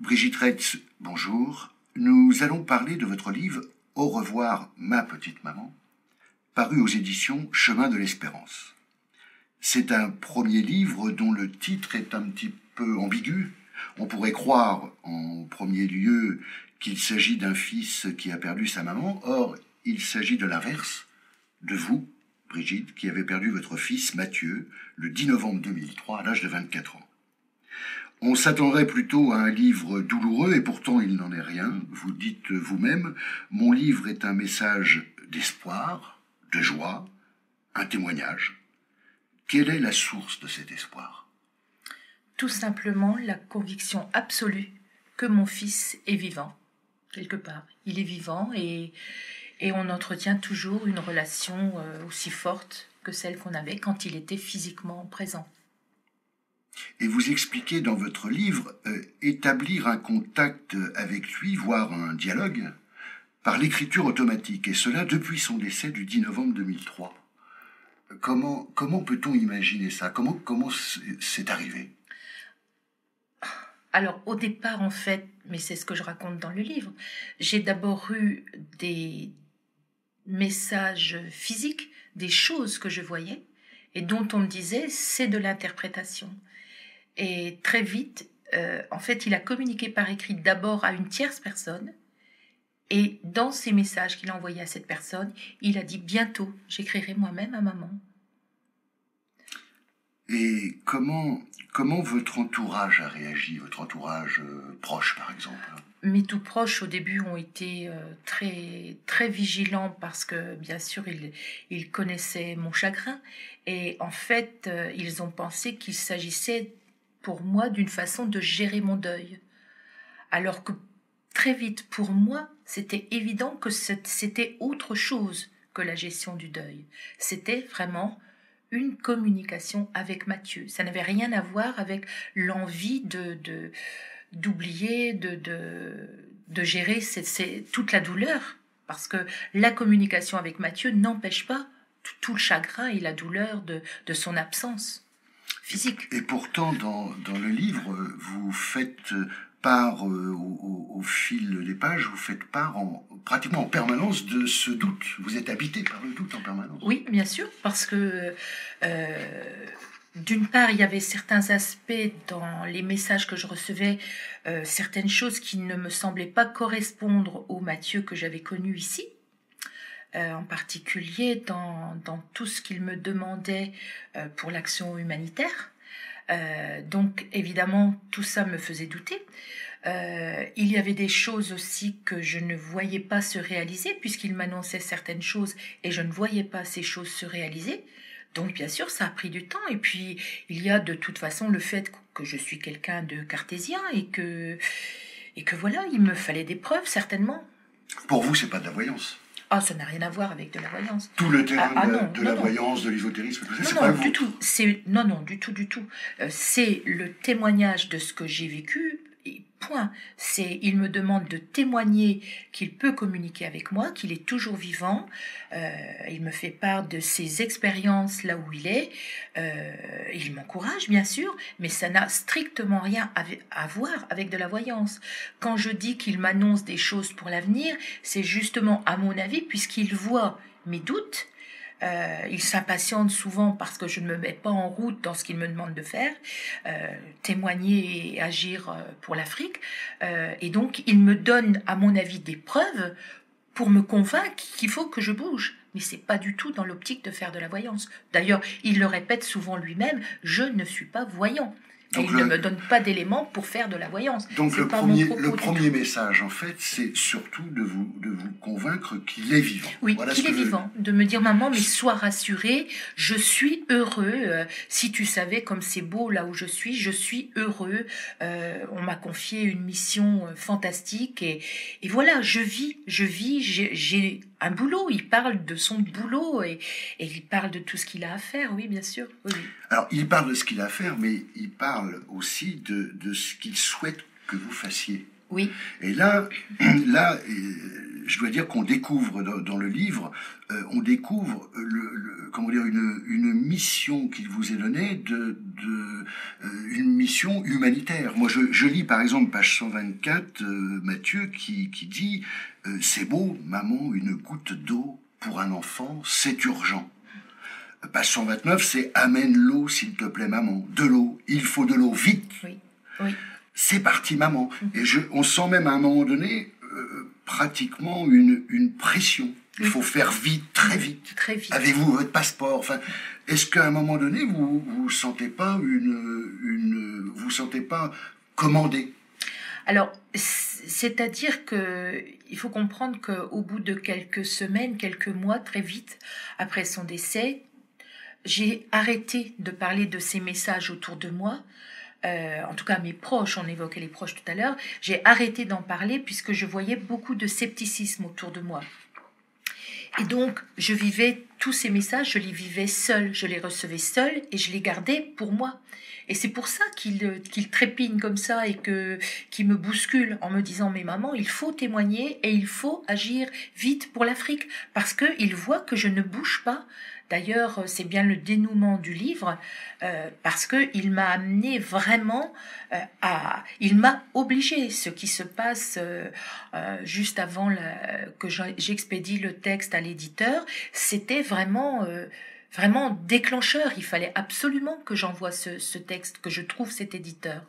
Brigitte Reitz, bonjour. Nous allons parler de votre livre « Au revoir, ma petite maman », paru aux éditions Chemin de l'Espérance. C'est un premier livre dont le titre est un petit peu ambigu. On pourrait croire, en premier lieu, qu'il s'agit d'un fils qui a perdu sa maman. Or, il s'agit de l'inverse, de vous, Brigitte, qui avez perdu votre fils Mathieu le 10 novembre 2003 à l'âge de 24 ans. On s'attendrait plutôt à un livre douloureux, et pourtant il n'en est rien. Vous dites vous-même, mon livre est un message d'espoir, de joie, un témoignage. Quelle est la source de cet espoir ? Tout simplement la conviction absolue que mon fils est vivant, quelque part. Il est vivant et on entretient toujours une relation aussi forte que celle qu'on avait quand il était physiquement présent. Et vous expliquez dans votre livre établir un contact avec lui, voire un dialogue, par l'écriture automatique, et cela depuis son décès du 10 novembre 2003. Comment peut-on imaginer ça ? Comment c'est arrivé ? Alors, au départ, en fait, mais c'est ce que je raconte dans le livre, j'ai d'abord eu des messages physiques, des choses que je voyais, et dont on me disait, c'est de l'interprétation. Et très vite, en fait, il a communiqué par écrit d'abord à une tierce personne, et dans ces messages qu'il a envoyés à cette personne, il a dit bientôt, j'écrirai moi-même à maman. Et comment votre entourage a réagi, votre entourage proche par exemple ? Mes tout proches au début ont été très, très vigilants parce que bien sûr ils connaissaient mon chagrin, et en fait ils ont pensé qu'il s'agissait pour moi d'une façon de gérer mon deuil. Alors que très vite, pour moi, c'était évident que c'était autre chose que la gestion du deuil. C'était vraiment une communication avec Mathieu. Ça n'avait rien à voir avec l'envie d'oublier, de gérer toute la douleur. Parce que la communication avec Mathieu n'empêche pas tout le chagrin et la douleur de son absence physique. Et pourtant, dans le livre, vous faites part, au fil des pages, vous faites part pratiquement en permanence de ce doute. Vous êtes habité par le doute en permanence. Oui, bien sûr, parce que d'une part, il y avait certains aspects dans les messages que je recevais, certaines choses qui ne me semblaient pas correspondre au Mathieu que j'avais connu ici. En particulier dans tout ce qu'il me demandait pour l'action humanitaire. Donc évidemment, tout ça me faisait douter. Il y avait des choses aussi que je ne voyais pas se réaliser, puisqu'il m'annonçait certaines choses et je ne voyais pas ces choses se réaliser. Donc bien sûr, ça a pris du temps. Et puis, il y a de toute façon le fait que je suis quelqu'un de cartésien et que voilà, il me fallait des preuves, certainement. Pour vous, c'est pas de la voyance ? Ah, ça n'a rien à voir avec de la voyance. Tout le terrain de la voyance, de l'ésotérisme, tout ça, c'est non, pas du vous. tout. Non, du tout. C'est le témoignage de ce que j'ai vécu, et point. Il me demande de témoigner qu'il peut communiquer avec moi, qu'il est toujours vivant. Il me fait part de ses expériences là où il est. Il m'encourage, bien sûr, mais ça n'a strictement rien à voir avec de la voyance. Quand je dis qu'il m'annonce des choses pour l'avenir, c'est justement, à mon avis, puisqu'il voit mes doutes. Il s'impatiente souvent parce que je ne me mets pas en route dans ce qu'il me demande de faire, témoigner et agir pour l'Afrique. Et donc, il me donne, à mon avis, des preuves pour me convaincre qu'il faut que je bouge. Mais c'est pas du tout dans l'optique de faire de la voyance. D'ailleurs, il le répète souvent lui-même, je ne suis pas voyant. Et il ne me donne pas d'éléments pour faire de la voyance. Donc le premier message, en fait, c'est surtout de vous convaincre qu'il est vivant. Oui, voilà, qu'il est vivant. De me dire, maman, mais sois rassurée, je suis heureux. Si tu savais comme c'est beau là où je suis heureux. On m'a confié une mission fantastique. Et voilà, je vis, j'ai un boulot. Il parle de son boulot et il parle de tout ce qu'il a à faire, oui, bien sûr. Oui. Alors, il parle de ce qu'il a à faire, mais il parle aussi de ce qu'il souhaite que vous fassiez. Oui. Et là, je dois dire qu'on découvre dans le livre, on découvre comment dire, une mission qu'il vous est donnée, une mission humanitaire. Moi, je lis par exemple page 124, Matthieu qui dit c'est beau, maman, une goutte d'eau pour un enfant, c'est urgent. Page 129, c'est amène l'eau s'il te plaît, maman. De l'eau, il faut de l'eau, vite. Oui, oui. C'est parti, maman. Et on sent même à un moment donné pratiquement une pression. Il faut faire vite, très vite. Très vite. Avez-vous votre passeport? Enfin, est-ce qu'à un moment donné, vous sentez pas vous sentez pas commandé? Alors, c'est-à-dire que il faut comprendre qu'au bout de quelques semaines, quelques mois, très vite après son décès, j'ai arrêté de parler de ces messages autour de moi. En tout cas mes proches, on évoquait les proches tout à l'heure, j'ai arrêté d'en parler puisque je voyais beaucoup de scepticisme autour de moi. Et donc, je vivais tous ces messages, je les vivais seule, je les recevais seule et je les gardais pour moi. Et c'est pour ça qu'il trépigne comme ça et qu'il me bouscule en me disant « Mais maman, il faut témoigner et il faut agir vite pour l'Afrique parce qu'il voit que je ne bouge pas. » D'ailleurs, c'est bien le dénouement du livre parce qu'il m'a amené vraiment il m'a obligé. Ce qui se passe juste avant que j'expédie le texte à l'éditeur, c'était vraiment déclencheur. Il fallait absolument que j'envoie ce texte, que je trouve cet éditeur.